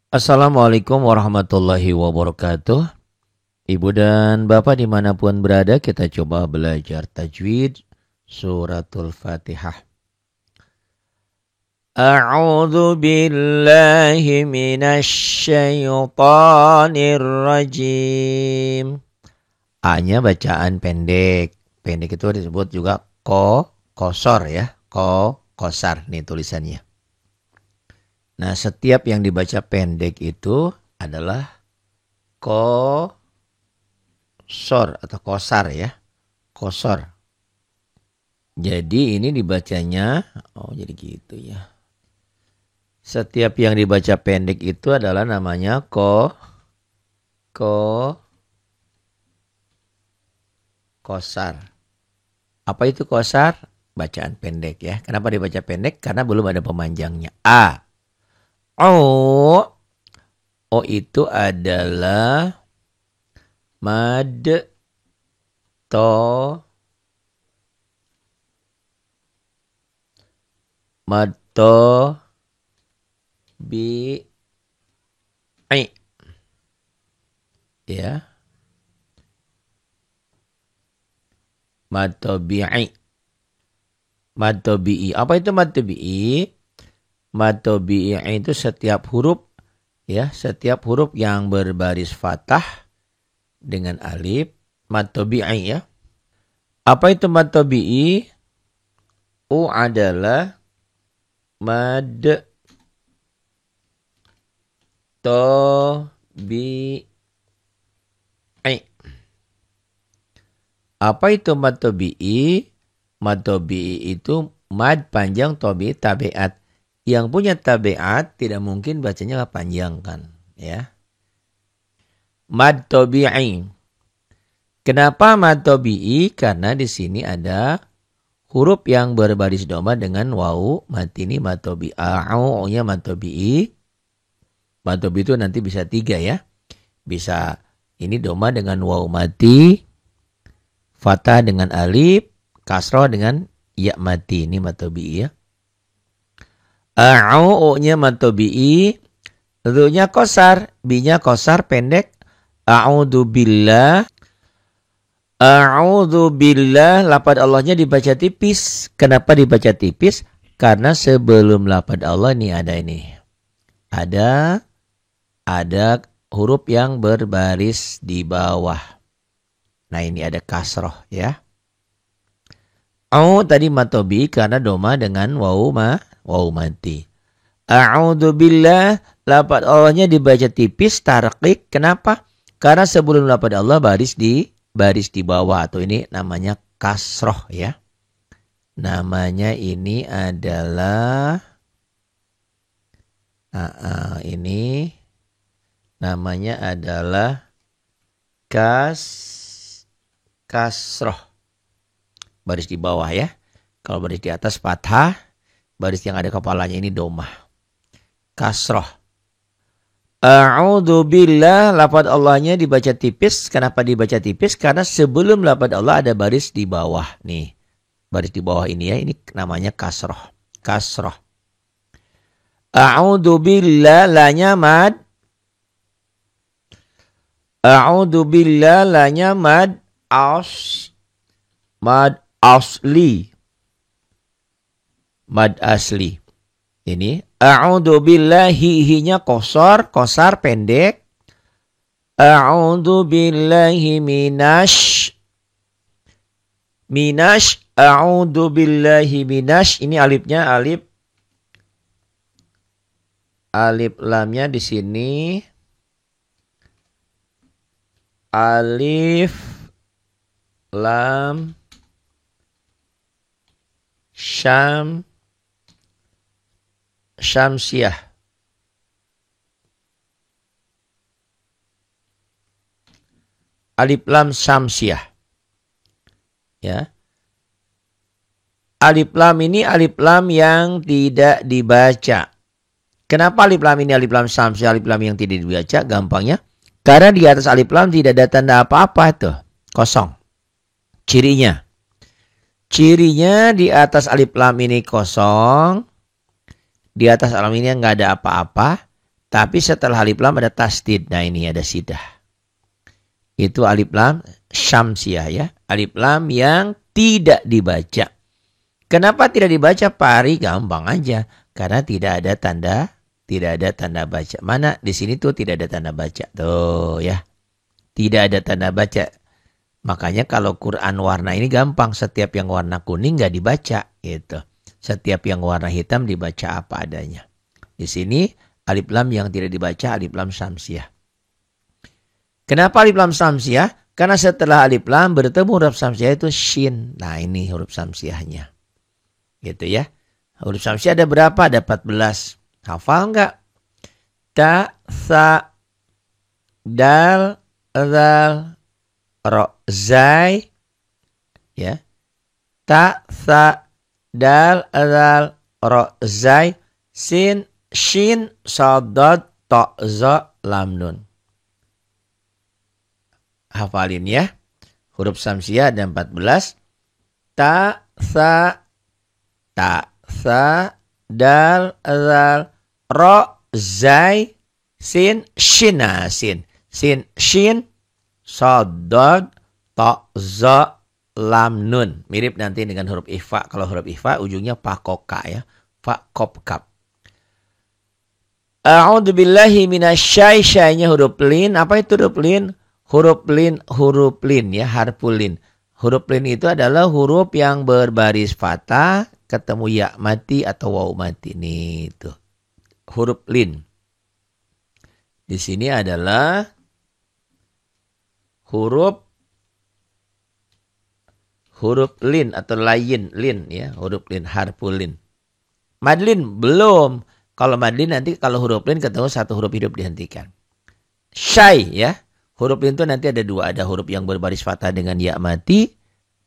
Assalamualaikum warahmatullahi wabarakatuh. Ibu dan Bapak dimanapun berada, kita coba belajar tajwid suratul Fatihah. A'udzu billahi minasy syaithanir rajim. A-nya bacaan pendek. Pendek itu disebut juga kosor ya. Kosar nih tulisannya. Nah, setiap yang dibaca pendek itu adalah kosor atau kosar ya. Kosor. Jadi ini dibacanya, jadi gitu ya. Setiap yang dibaca pendek itu adalah namanya kosar. Apa itu kosar? Bacaan pendek ya. Kenapa dibaca pendek? Karena belum ada pemanjangnya. A. O itu adalah mad to bi ai ya. Mad tabi'i. Mad tabi'i. Apa itu mad tabi'i? Mad tabi'i itu setiap huruf ya, setiap huruf yang berbaris fathah dengan alif, mad tabi'i ya. Apa itu mad tabi'i? U adalah mad tabi'i. Apa itu mad tabi'i? Mad tabi'i itu mad panjang tabi'i tabiat. Yang punya tabiat tidak mungkin bacanya panjang kan, ya. Mad tabi'i. Kenapa mad tabi'i? Karena di sini ada huruf yang berbaris doma dengan wawu mati ini mad tabi'i. A-nya mad tabi'i. Mad tabi'i itu nanti bisa 3 ya. Bisa ini doma dengan wawu mati, fathah dengan alif, kasroh dengan ya mati. Ini mad tabi'i ya. A-nya mad tabi'i. Ru-nya kosar, bi-nya kosar pendek. A'udzubillah. A'udzubillah, lafaz Allahnya dibaca tipis. Kenapa dibaca tipis? Karena sebelum lafaz Allah ini. Ada huruf yang berbaris di bawah. Nah, ini ada kasroh ya. Tadi mad tabi'i karena doma dengan wawu mati. A'udzubillah, lafaz Allahnya dibaca tipis, tarqiq. Kenapa? Karena sebelum lafaz Allah baris di bawah, atau ini namanya kasroh ya. Namanya ini adalah ini namanya adalah kasroh. Baris di bawah ya. Kalau baris di atas fathah, baris yang ada kepalanya ini domah. Kasroh. A'udzubillah, lafaz Allahnya dibaca tipis. Kenapa dibaca tipis? Karena sebelum lafaz Allah ada baris di bawah. Nih, baris di bawah ini ya. Ini namanya kasroh. Kasroh. A'udzubillah, lanya mad. A'udzubillah, lanya mad. Mad asli. Mad asli. Ini a'udzubillahi, hi-nya kosar pendek. A'udzubillahi a'udzubillahi minash. Ini alifnya alif lamnya di sini alif lam syamsiah. Alif lam syamsiah. Ya. Alif lam ini alif lam yang tidak dibaca. Kenapa alif lam ini alif lam syamsiah, alif lam yang tidak dibaca? Gampangnya, karena di atas alif lam tidak ada tanda apa-apa tuh. Kosong. Cirinya di atas alif lam ini kosong. Di atas alam ini nggak ada apa-apa. Tapi setelah alif lam ada tasdid. Nah ini ada sidah. Itu alif lam syamsiah ya. Alif lam yang tidak dibaca. Kenapa tidak dibaca pari? Gampang aja. Karena tidak ada tanda baca. Mana di sini tuh tidak ada tanda baca. Tuh ya. Tidak ada tanda baca. Makanya kalau Quran warna ini gampang. Setiap yang warna kuning nggak dibaca gitu. Setiap yang warna hitam dibaca apa adanya. Di sini alif lam yang tidak dibaca alif lam syamsiah. Kenapa alif lam syamsiah? Karena setelah alif lam bertemu huruf syamsiah itu shin. Nah ini huruf syamsiahnya. Gitu ya. Huruf syamsiah ada berapa? Ada 14. Hafal enggak? Ta, sa, dal, zal, ro, zai. Ya. Ta, sa, dal, zal, ro, zai, sin, shin, sadad, ta, za, lam, nun. Hafalin ya. Huruf syamsiah ada 14. Ta, sa, dal, zal, ro, zai, sin, shina, sin, shin, sadad, ta, za, lam, nun. Mirip nanti dengan huruf ikhfa. Kalau huruf ikhfa ujungnya fa, koka ya. Fa, kop, kap. A'udzu billahi minasyai, syai'nya huruf lin. Apa itu huruf lin? Huruf lin ya, harful lin. Huruf lin itu adalah huruf yang berbaris fathah ketemu ya mati atau waw mati. Nih itu. Huruf lin. Di sini adalah huruf lin atau lain lin ya, huruf lin, harful lin. Madlin belum. Kalau madlin nanti kalau huruf lin ketemu satu huruf hidup dihentikan. Syai ya. Huruf lin itu nanti ada dua, ada huruf yang berbaris fathah dengan ya mati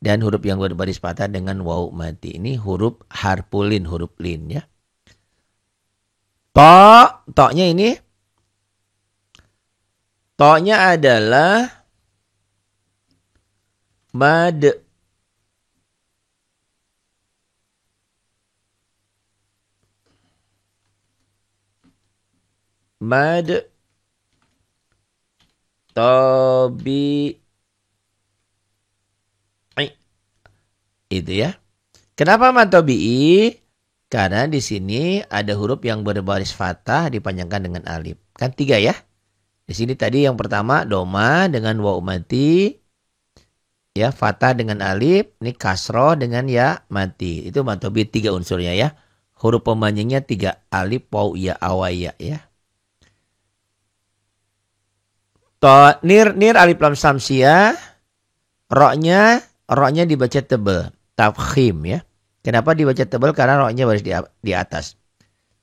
dan huruf yang berbaris fathah dengan waw mati. Ini huruf harful lin, huruf lin ya. To-nya ini. To-nya adalah mad. Mad. Tobi. Itu ya. Kenapa mad tobi'i? Karena di sini ada huruf yang berbaris fathah dipanjangkan dengan alif. Kan 3 ya. Di sini tadi yang pertama doma dengan waw mati. Ya, fathah dengan alif. Ini kasroh dengan ya mati. Itu mad tobi'i 3 unsurnya ya. Huruf pemanjangnya 3. Alif, waw, ya, awaya ya. Nir alif lam syamsiah. Roknya dibaca tebal. Tafkhim ya. Kenapa dibaca tebal? Karena roknya baris di atas.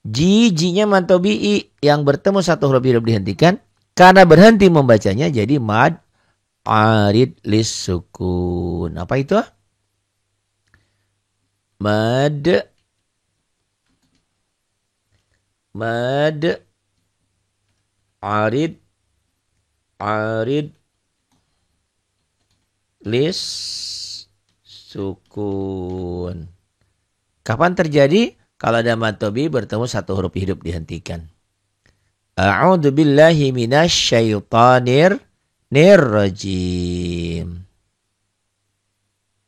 Ji-nya mad tobi'i yang bertemu satu huruf hidup dihentikan. Karena berhenti membacanya jadi mad arid lis sukun. Apa itu? Mad arid lis sukun. Kapan terjadi? Kalau ada mad tobi'i bertemu satu huruf hidup dihentikan. A'udzu billahi minasyaitonir rajim.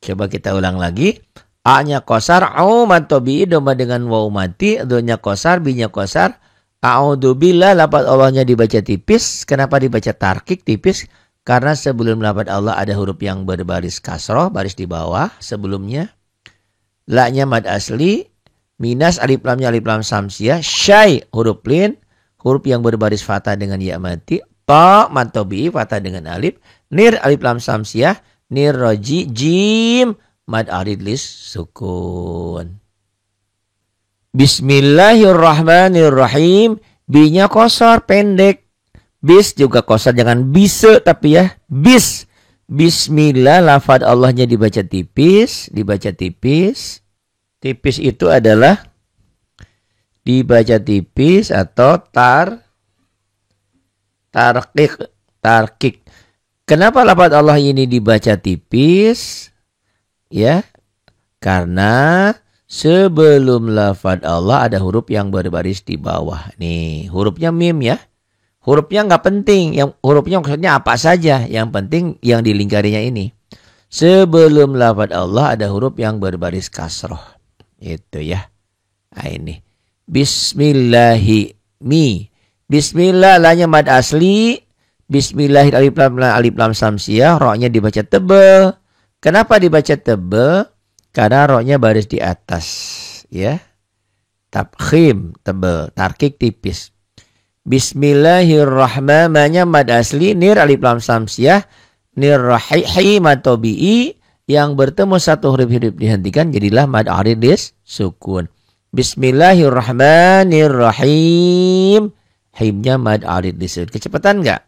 Coba kita ulang lagi. A-nya kosar, au mad tobi'i doma dengan waw mati, do-nya kosar, bi-nya kosar. A'udzu billah, lafaz Allahnya dibaca tipis. Kenapa dibaca tarkik tipis? Karena sebelum lafaz Allah ada huruf yang berbaris kasroh, baris di bawah sebelumnya. La-nya mad asli, minas alif lamnya alif lam syamsiah, syai huruf lin, huruf yang berbaris fathah dengan ya mati, ta mad tobi'i fathah dengan alif, nir alif lam syamsiah, nir roji, jim mad arid lis sukun. Bismillahirrahmanirrahim. Bi-nya kosor pendek. Bis juga kosor, jangan bisa tapi ya. Bis. Bismillah, lafaz Allahnya dibaca tipis. Tipis itu adalah dibaca tipis atau tarkik. Kenapa lafaz Allah ini dibaca tipis? Ya, karena Sebelum lafaz Allah ada huruf yang berbaris di bawah. Nih, hurufnya mim ya. Hurufnya nggak penting. Yang hurufnya maksudnya apa saja. Yang penting yang dilingkarinya ini. Sebelum lafaz Allah ada huruf yang berbaris kasroh. Itu ya. Nah ini. Bismillahi mi. Bismillah lahnya mad asli. Bismillahi alif lam samsiah. Roknya dibaca tebel. Kenapa dibaca tebel? Karena roknya baris di atas. Ya. Tabkhim tebel. Tarkik tipis. Bismillahirrahmanirrahim mad asli nir alif lam samsiah nir rahihi mad tabi'i yang bertemu satu huruf dihentikan jadilah mad arid sukun. Bismillahirrahmanirrahim himnya mad arid sukun. Kecepatan enggak?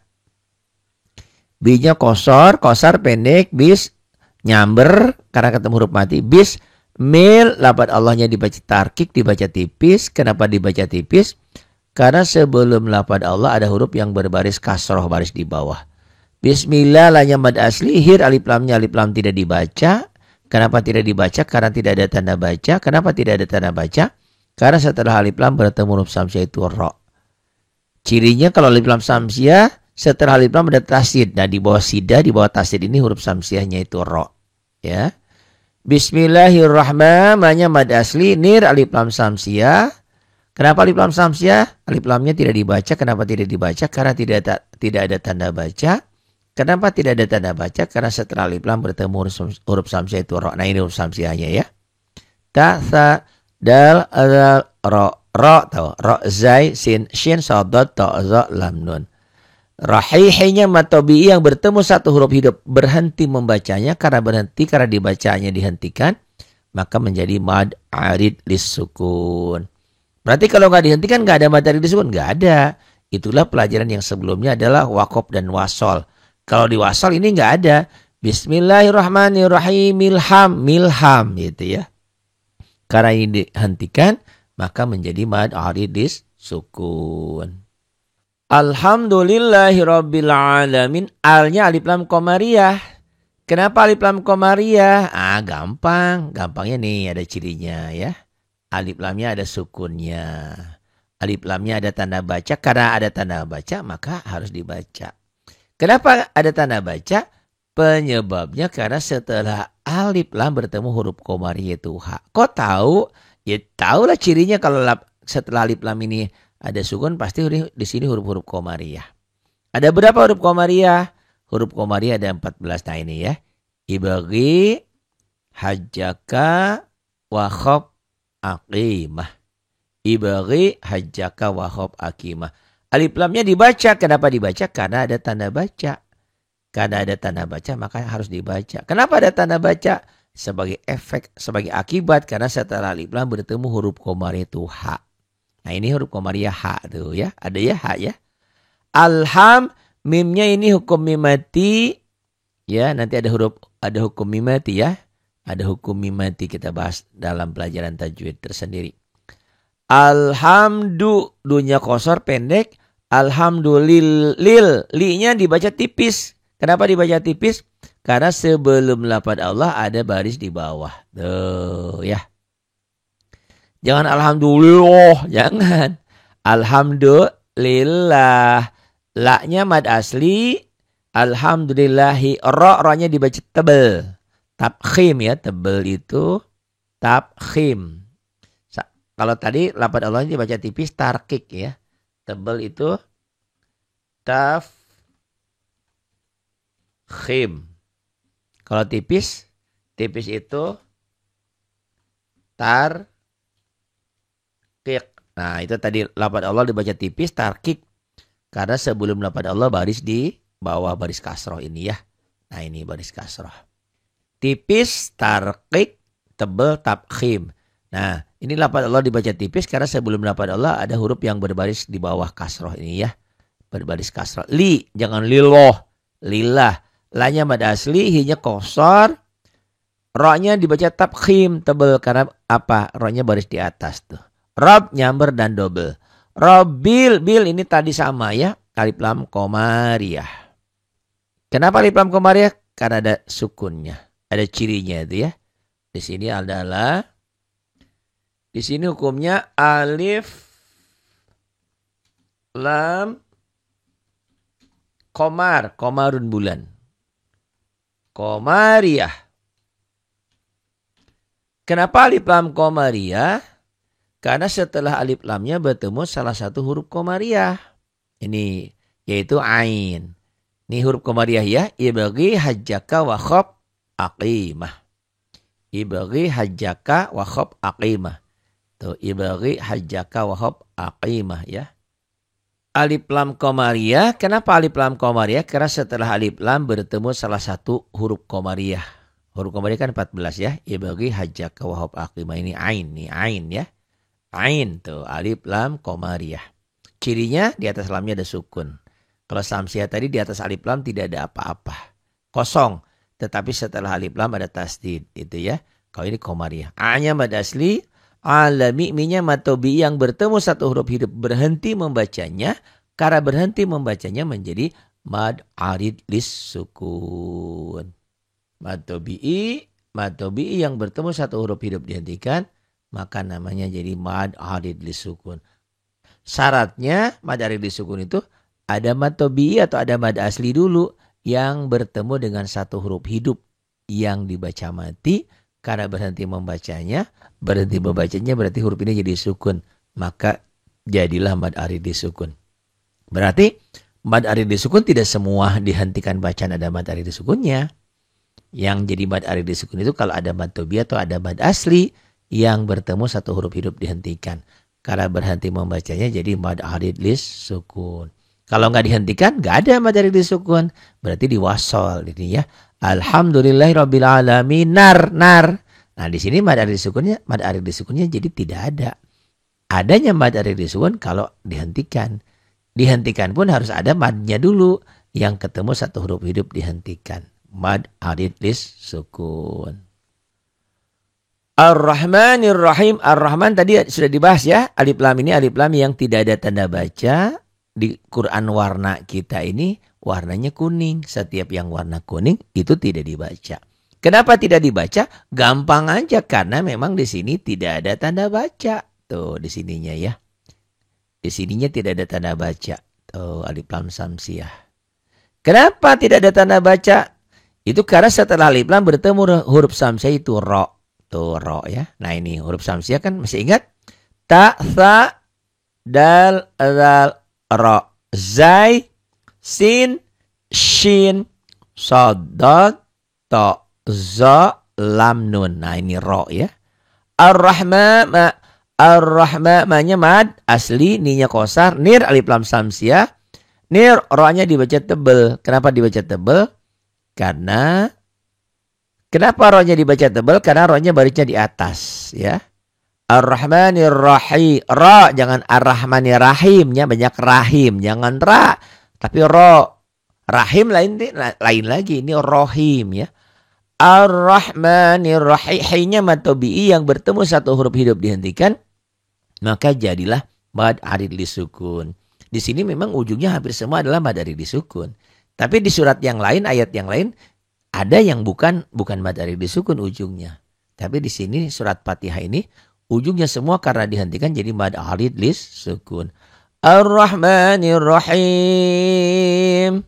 B-nya kosar pendek, bis nyamber karena ketemu huruf mati, bis mil lafaz Allahnya dibaca tarkik dibaca tipis. Kenapa dibaca tipis? Karena sebelum lafaz Allah ada huruf yang berbaris kasroh baris di bawah. Bismillah lahnya mad asli hir alif lam tidak dibaca. Kenapa tidak dibaca? Karena tidak ada tanda baca. Kenapa tidak ada tanda baca? Karena setelah alif lam bertemu huruf samsiah itu ro. Cirinya kalau alif lam samsiah setelah alif lam ada tasid. Nah di bawah sidah di bawah tasid ini huruf samsiahnya itu ro. Ya. Bismillahirrahmanirrahim mad asli nir alif lam samsiah. Kenapa alif lam samsiah? Alif lamnya tidak dibaca. Kenapa tidak dibaca? Karena tidak ada tanda baca. Kenapa tidak ada tanda baca? Karena setelah alif lam bertemu huruf samsiah itu ro. Nah ini huruf samsiahnya ya. Ta, sa, dal, ro. Ro tahu. Ro, zai, sin, shin, sodot, to, zo, lam, nun. Rahihinya matobi'i yang bertemu satu huruf hidup. Berhenti membacanya. Karena dibacanya dihentikan. Maka menjadi mad arid lis sukun. Berarti kalau nggak dihentikan nggak ada mad arid lis sukun. Nggak ada. Itulah pelajaran yang sebelumnya adalah wakof dan wasol. Kalau di wasol ini nggak ada. Bismillahirrahmanirrahim milham gitu ya. Karena ini dihentikan maka menjadi mad arid lis sukun. Alhamdulillahirabbil alamin. Alnya alif lam qamariyah. Kenapa alif lam qamariyah? Gampang. Gampangnya nih ada cirinya ya. Alif lamnya ada sukunnya. Alif lamnya ada tanda baca. Karena ada tanda baca maka harus dibaca. Kenapa ada tanda baca? Penyebabnya karena setelah alif lam bertemu huruf qamariyah itu ha. Kok tahu? Ya tahulah cirinya kalau setelah alif lam ini ada sukun pasti di sini huruf-huruf qamariyah. Ada berapa huruf qamariyah? Huruf qamariyah ada 14. Nah ini ya. Ibaghi, hajjaka, wakhab, aqimah. Ibaghi, hajjaka, wakhab, aqimah. Alif lamnya dibaca. Kenapa dibaca? Karena ada tanda baca. Karena ada tanda baca maka harus dibaca. Kenapa ada tanda baca? Sebagai efek, sebagai akibat. Karena setelah alif lam bertemu huruf qamariyah itu ha. Nah ini huruf qamariyah ha tuh ya. Ada ya ha ya. Alham mimnya ini hukum mimati. Ya nanti ada hukum mimati ya. Ada hukum mimati kita bahas dalam pelajaran tajwid tersendiri. Alhamdu dunya kosor pendek. Alhamdulillah li-nya dibaca tipis. Kenapa dibaca tipis? Karena sebelum lafaz Allah ada baris di bawah. Tuh ya. Jangan alhamdulillah, jangan. Alhamdulillah. La-nya mad asli. Alhamdulillahi. Ro-nya dibaca tebel. Tabkhim ya, tebel itu tabkhim. Kalau tadi lafaz Allah dibaca tipis tarkik ya. Tebel itu tafkhim. Kalau tipis itu tarkik. Nah itu tadi lafaz Allah dibaca tipis tarkik. Karena sebelum lafaz Allah baris di bawah baris kasroh ini ya. Nah ini baris kasroh. Tipis tarkik tebel tabkhim. Nah ini lafaz Allah dibaca tipis karena sebelum lafaz Allah ada huruf yang berbaris di bawah kasroh ini ya. Berbaris kasroh. Li jangan liloh. Lillah. La-nya mad asli, hi-nya kosor. Ro-nya dibaca tabkhim tebel karena apa? Ro-nya baris di atas tuh. Rob nyamber dan double. Robil bil ini tadi sama ya. Alif lam qamariyah. Kenapa alif lam qamariyah? Karena ada sukunnya. Ada cirinya itu ya. Di sini adalah Di sini hukumnya alif, lam, komar, komarun bulan. Komariah. Kenapa alif lam komariah? Karena setelah alif lamnya bertemu salah satu huruf komariah. Ini yaitu ain. Ini huruf komariah ya. Ibaghi hajjaka wa khob aqimah. Ibaghi hajjaka wa khob aqimah. Tuh, ibaghi hajjaka wa khob aqimah ya. Alif lam komariah. Kenapa alif lam komariah? Karena setelah alif lam bertemu salah satu huruf komariah. Huruf komariah kan 14 ya. Ibaghi hajjaka wa khob aqimah. Ini ain. Nih ain ya. Ain tuh alif lam komariah. Cirinya di atas lamnya ada sukun. Kalau samsiah tadi di atas alif lam tidak ada apa-apa. Kosong. Tetapi setelah alif lam ada tasdid. Itu ya. Kalau ini komariah. A-nya mad asli. Alami minya matobi yang bertemu satu huruf hidup berhenti membacanya. Karena berhenti membacanya menjadi mad arid lis sukun. Matobi yang bertemu satu huruf hidup dihentikan. Maka namanya jadi mad arid lis sukun. Syaratnya mad arid lis sukun itu ada mad tobi'i atau ada mad asli dulu yang bertemu dengan satu huruf hidup yang dibaca mati. Karena berhenti membacanya berarti huruf ini jadi sukun. Maka jadilah mad arid lis sukun. Berarti mad arid lis sukun tidak semua dihentikan bacaan ada mad arid lis sukunnya. Yang jadi mad arid lis sukun itu kalau ada mad tobi'i atau ada mad asli yang bertemu satu huruf hidup dihentikan. Karena berhenti membacanya jadi mad arid lis sukun. Kalau nggak dihentikan nggak ada mad arid lis sukun. Berarti diwasol ini ya. Alhamdulillahirabbil alamin nar. Nah di sini mad arid lis sukunnya jadi tidak ada. Adanya mad arid lis sukun kalau dihentikan. Dihentikan pun harus ada madnya dulu yang ketemu satu huruf hidup dihentikan. Mad arid lis sukun. Ar-Rahmanir Rahim. Ar-Rahman tadi sudah dibahas ya. Alif lam ini alif lam yang tidak ada tanda baca. Di Quran warna kita ini warnanya kuning. Setiap yang warna kuning itu tidak dibaca. Kenapa tidak dibaca? Gampang aja karena memang di sini tidak ada tanda baca. Tuh di sininya ya. Di sininya tidak ada tanda baca. Tuh alif lam samsiah. Kenapa tidak ada tanda baca? Itu karena setelah alif lam bertemu huruf samsiah itu ro. Tuh ro ya. Nah ini huruf samsiah kan masih ingat? Ta, tha, dal, zal, ro. Zai, sin, shin, sod, dod, to, zo, lam, nun. Nah ini ro ya. Ar-Rahma, Ar-Rahma-nya mad asli, ninya kosar, nir alif lam samsiah. Nir ro-nya dibaca tebel. Kenapa dibaca tebel? Kenapa rohnya dibaca tebal? Karena rohnya barisnya di atas ya. Ar-Rahmanir Rahim. Ra jangan Ar-Rahmanir Rahimnya banyak rahim, jangan ra. Tapi ro. Rahim lain lagi, ini rohim ya. Ar-Rahmanir Rahim. Hi-nya mad tobi'i yang bertemu satu huruf hidup dihentikan, maka jadilah mad arid lis sukun. Di sini memang ujungnya hampir semua adalah mad arid lis sukun. Tapi di surat yang lain, ayat yang lain ada yang bukan mad arid lis sukun ujungnya. Tapi di sini surat Fatihah ini ujungnya semua karena dihentikan jadi mad arid lis sukun. Ar-Rahmanir Rahim.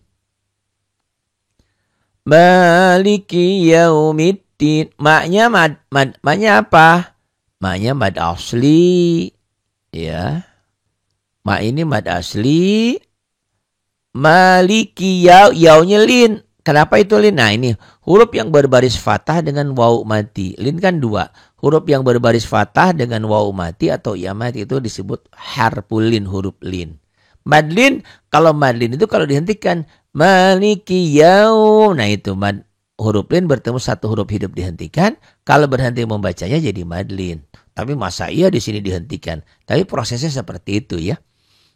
Maliki yaumiddin. Maknya maknya apa? Maknya mad asli. Ya. Ma ini mad asli. Maliki yaunya lin. Kenapa itu lin? Nah ini huruf yang berbaris fathah dengan waw mati. Lin kan dua. Huruf yang berbaris fathah dengan waw mati atau ya mati itu disebut harful lin, huruf lin. Madlin, kalau madlin itu kalau dihentikan. Maliki yaum. Nah itu huruf lin bertemu satu huruf hidup dihentikan. Kalau berhenti membacanya jadi madlin. Tapi masa iya di sini dihentikan. Tapi prosesnya seperti itu ya.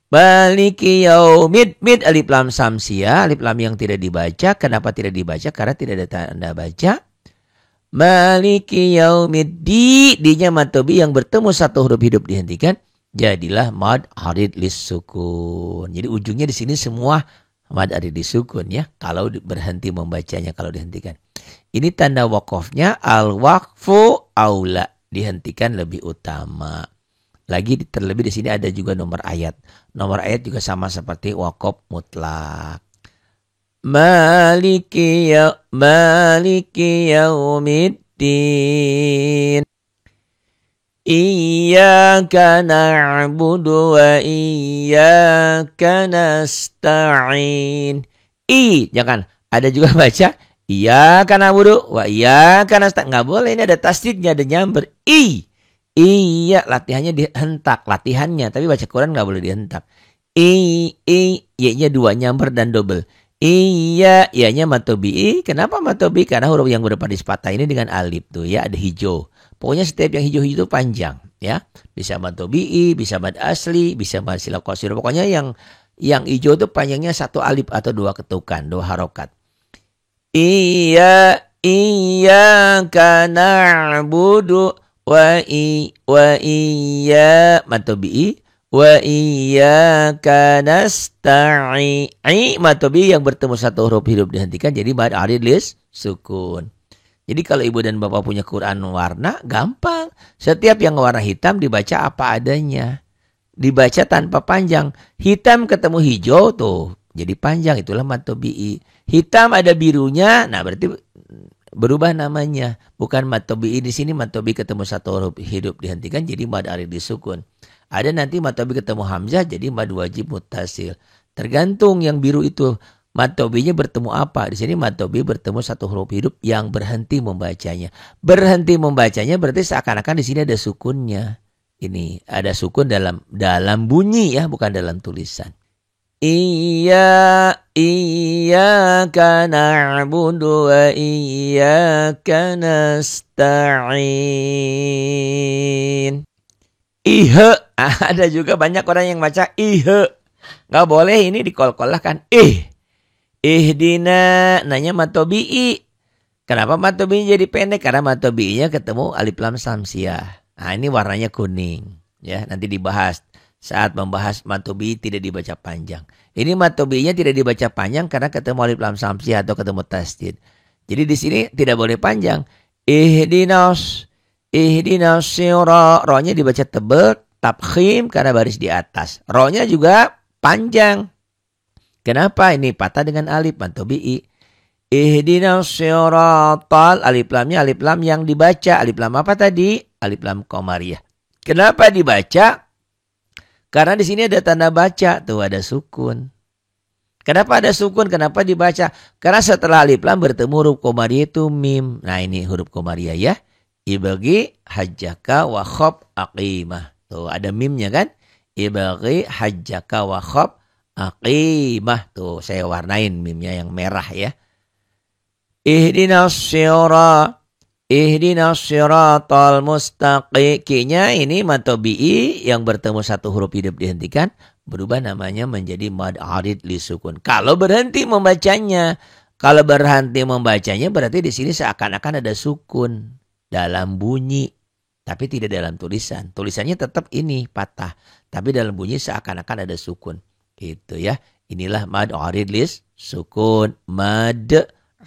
Maliki yaumid, mid alif lam samsiah, alif lam yang tidak dibaca. Kenapa tidak dibaca? Karena tidak ada tanda baca. Maliki yaumid, di-nya mad tobi yang bertemu satu huruf hidup dihentikan, jadilah mad arid lis sukun. Jadi ujungnya di sini semua mad arid lis sukun ya. Kalau berhenti membacanya, kalau dihentikan. Ini tanda wakofnya al-waqfu aula. dihentikan lebih utama. Lagi terlebih di sini ada juga nomor ayat. Nomor ayat juga sama seperti waqaf mutlak. Maliki yaumiddin. Iyyaka na'budu wa iyyaka nasta'in. Jangan. Ada juga baca iyyaka na'budu wa iyyaka nasta'in. Enggak boleh, ini ada tasdidnya, ada nyamber. Iya, latihannya dihentak, latihannya. Tapi baca Quran enggak boleh dihentak. Y-nya 2 nyamber dan double. Iya, iya-nya matobi'i. Kenapa matobi? Karena huruf yang berbaris patah ini dengan alif tuh ya, ada hijau. Pokoknya setiap yang hijau-hijau itu panjang ya. Bisa matobi'i, bisa mad asli, bisa mad sila qasir. Pokoknya yang hijau itu panjangnya 1 alif atau 2 ketukan, 2 harokat. Iyyaka na'budu wa iya matobi'i wa iyyaka nasta'in. Matobi yang bertemu 1 huruf hidup dihentikan jadi mad arid lis sukun. Jadi kalau ibu dan bapak punya Quran warna gampang. Setiap yang warna hitam dibaca apa adanya. Dibaca tanpa panjang. Hitam ketemu hijau tuh jadi panjang, itulah matobi'i. Hitam ada birunya, nah berarti berubah namanya. Bukan matobi'i di sini, matobi ketemu 1 huruf hidup dihentikan jadi mad arid disukun. Ada nanti matobi ketemu hamzah jadi mad wajib muttasil. Tergantung yang biru itu matobinya bertemu apa. Di sini matobi bertemu 1 huruf hidup yang berhenti membacanya. Berhenti membacanya berarti seakan-akan di sini ada sukunnya. Ini ada sukun dalam bunyi ya, bukan dalam tulisan. Iyyaka na'budu wa iyyaka nasta'in. Ada juga banyak orang yang baca Nggak boleh, ini dikol-kolah kan. Ihdina, nanya matobi'i. Kenapa matobi'i jadi pendek? Karena matobi'inya ketemu alif lam samsiah. Nah ini warnanya kuning. Ya, nanti dibahas. Saat membahas matobi'i tidak dibaca panjang. Ini matobi'inya tidak dibaca panjang karena ketemu alif lam samsiah atau ketemu tasdid. Jadi di sini tidak boleh panjang. Ihdinas sira. Ro-nya dibaca tebal, tabkhim karena baris di atas. Ro-nya juga panjang. Kenapa? Ini patah dengan alif matobi'i. Ihdinas siratal, alif lamnya alif lam yang dibaca. Alif lam apa tadi? Alif lam qamariyah. Kenapa dibaca? Karena di sini ada tanda baca, tuh ada sukun. Kenapa ada sukun? Kenapa dibaca? Karena setelah alif lam bertemu huruf qamariyah itu mim. Nah ini huruf qamariyah ya. Ibagi hajjaka wa khab aqimah. Tuh ada mimnya kan? Ibagi hajjaka wa khab aqimah. Tuh saya warnain mimnya yang merah ya. Ihdinas siratal mustaqim. Q-nya ini matobi'i yang bertemu 1 huruf hidup dihentikan. Berubah namanya menjadi mad arid li sukun. Kalau berhenti membacanya. Kalau berhenti membacanya berarti di sini seakan-akan ada sukun. Dalam bunyi. Tapi tidak dalam tulisan. Tulisannya tetap ini patah. Tapi dalam bunyi seakan-akan ada sukun. Gitu ya. Inilah mad arid li sukun. Mad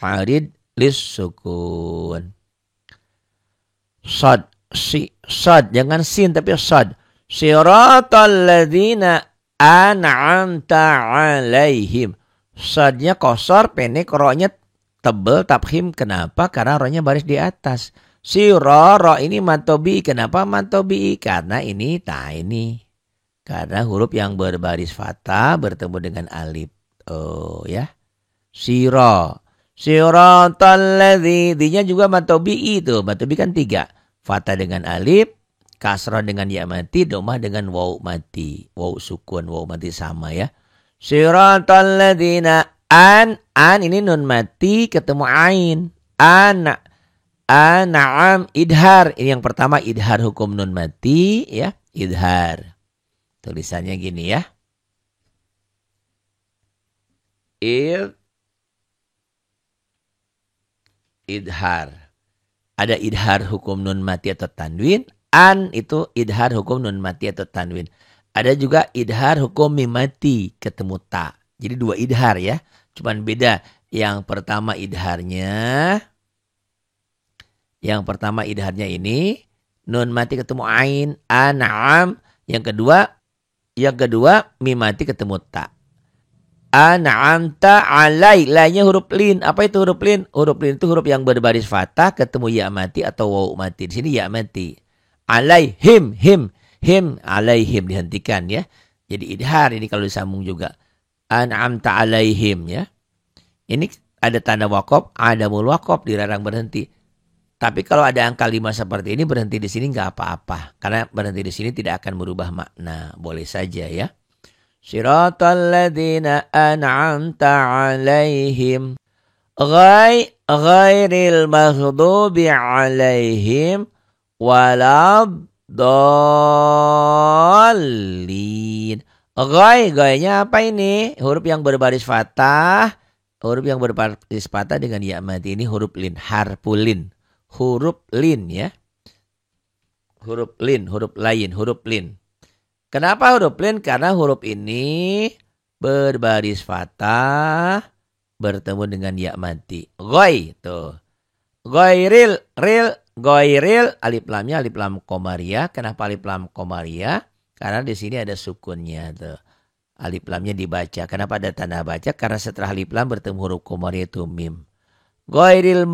arid li sukun. Sad, jangan sin tapi sad. Siratal ladzina an'amta 'alaihim. Sadnya kosor, pendek, ro-nya tebel, tabkhim. Kenapa? Karena ro-nya baris di atas. Ro ini matobi. Kenapa matobi? Karena ini karena huruf yang berbaris fathah bertemu dengan alif. Oh ya. Siratal ladzi, dinya juga matobi itu. Matobi kan 3. Fathah dengan alif, kasrah dengan ya mati, domah dengan waw mati. Waw sukun, waw mati sama ya. Siratal ladzina an ini nun mati ketemu ain. An'am idhar. Ini yang pertama idhar hukum nun mati ya, idhar. Tulisannya gini ya. Idhar. Ada idhar hukum nun mati atau tanwin. An itu idhar hukum nun mati atau tanwin. Ada juga idhar hukum mim mati ketemu ta. Jadi 2 idhar ya. Cuman beda. Yang pertama idharnya ini Nun mati ketemu ain, an'am. Yang kedua mim mati ketemu ta. An'amta alai. Lainnya huruf lin. Apa itu huruf lin? Huruf lin itu huruf yang berbaris fathah ketemu ya mati atau waw mati. Di sini ya mati. Alaihim, him alaihim dihentikan ya. Jadi idhar ini kalau disambung juga. An'amta alaihim ya. Ini ada tanda waqaf, ada mul waqaf, dilarang berhenti. Tapi kalau ada angka 5 seperti ini berhenti di sini nggak apa-apa. Karena berhenti di sini tidak akan merubah makna. Boleh saja ya. Siratal ladzina an'amta alaihim ghairil maghdubi alaihim waladdallin. Ghainya apa ini? Huruf yang berbaris fathah. Huruf yang berbaris fathah dengan ya mati ini huruf lin, harpulin. Huruf lin ya. Huruf lin, huruf lain, huruf lin. Kenapa huruf lin? Karena huruf ini berbaris fathah bertemu dengan ya mati. Ghoi tuh. Ghairil, alif lamnya alif lam qamariyah. Kenapa alif lam qamariyah? Karena di sini ada sukunnya tuh. Alif lamnya dibaca. Kenapa ada tanda baca? Karena setelah alif lam bertemu huruf qamariyah itu mim. Ghairil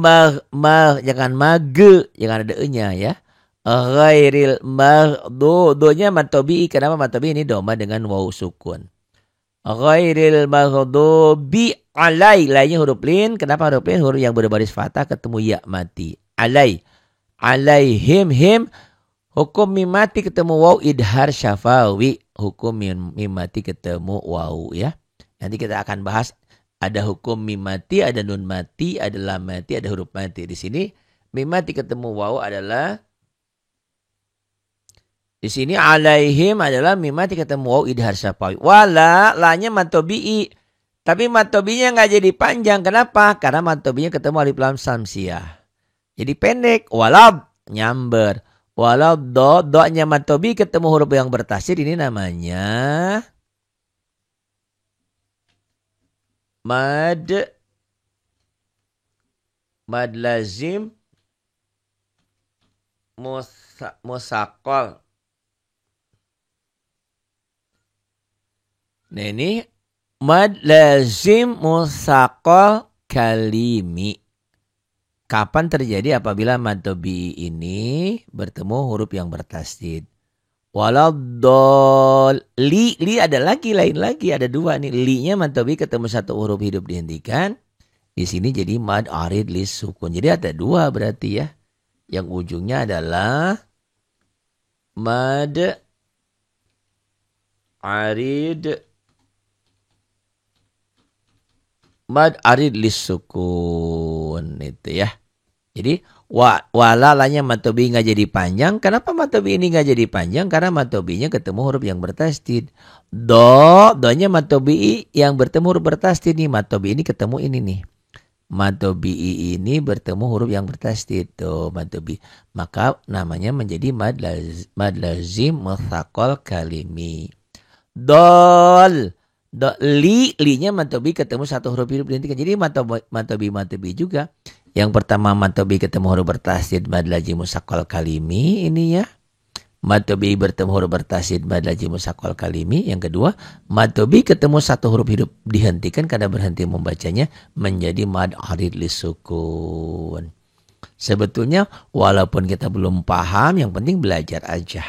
jangan mage, jangan ada e-nya ya. Ghairil do-nya matobi. Kenapa matobi ini doma dengan waw sukun. Ghairil maghdubi alai. Lainnya huruf lin. Kenapa huruf lin? Huruf yang berbaris fathah ketemu ya mati. Alai. Alaihim him. Hukum mim mati ketemu waw idhar syafawi. Hukum mim mati ketemu waw ya. Nanti kita akan bahas. Ada hukum mim mati, ada nun mati, ada lam mati, ada huruf mati. Di sini mim mati ketemu waw adalah di sini alaihim adalah mim mati ketemu waw idhar syafawi. Wala lanya matobi'i. Tapi matobinya nggak jadi panjang. Kenapa? Karena matobinya ketemu alif lam samsiyah. Jadi pendek. Walab nyamber. Walab do-nya matobi ketemu huruf yang bertasydid. Ini namanya mad lazim musaqqal. Nah ini mad lazim musaqqal kalimi. Kapan terjadi? Apabila mad tabii ini bertemu huruf yang bertasydid. Waladdol li ada lagi, lain lagi, ada dua nih. Li-nya mad tabii ketemu satu huruf hidup dihentikan. Di sini jadi mad arid lis sukun. Jadi ada dua berarti ya. Yang ujungnya adalah mad arid lis sukun itu ya. Jadi walalanya mad tabii nggak jadi panjang. Kenapa mad tabii ini nggak jadi panjang? Karena mad tabiinya ketemu huruf yang bertasydid. Do-nya mad tabii yang bertemu huruf bertasydid nih. Mad tabii ini ketemu ini nih. Mad tabii ini bertemu huruf yang bertasydid tuh mad tabii. Maka namanya menjadi mad lazim musaqqal kalimi. Dol. Li-nya mad tabii ketemu satu huruf hidup dihentikan. Jadi mad tabii juga. Yang pertama mad tabii ketemu huruf bertasydid mad lazim musaqqal kalimi ini ya. Mad tabii bertemu huruf bertasydid mad lazim musaqqal kalimi. Yang kedua mad tabii ketemu satu huruf hidup dihentikan karena berhenti membacanya menjadi mad arid lis sukun. Sebetulnya walaupun kita belum paham, yang penting belajar aja.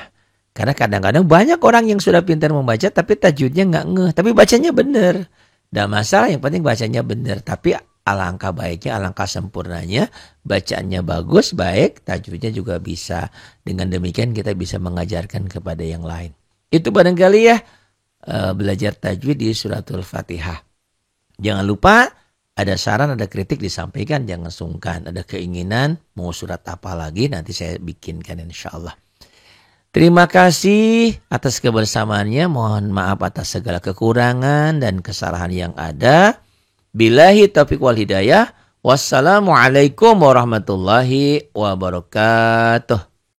Karena kadang-kadang banyak orang yang sudah pintar membaca tapi tajwidnya nggak ngeh. Tapi bacanya benar. Tidak masalah, yang penting bacanya benar. Tapi alangkah baiknya, alangkah sempurnanya, bacaannya bagus, baik, tajwidnya juga bisa. Dengan demikian kita bisa mengajarkan kepada yang lain. Itu barangkali ya belajar tajwid di suratul Fatihah. Jangan lupa ada saran, ada kritik disampaikan, jangan sungkan. Ada keinginan mau surat apa lagi nanti saya bikinkan insya Allah. Terima kasih atas kebersamaannya. Mohon maaf atas segala kekurangan dan kesalahan yang ada. Billahi taufiq wal hidayah. Wassalamualaikum warahmatullahi wabarakatuh.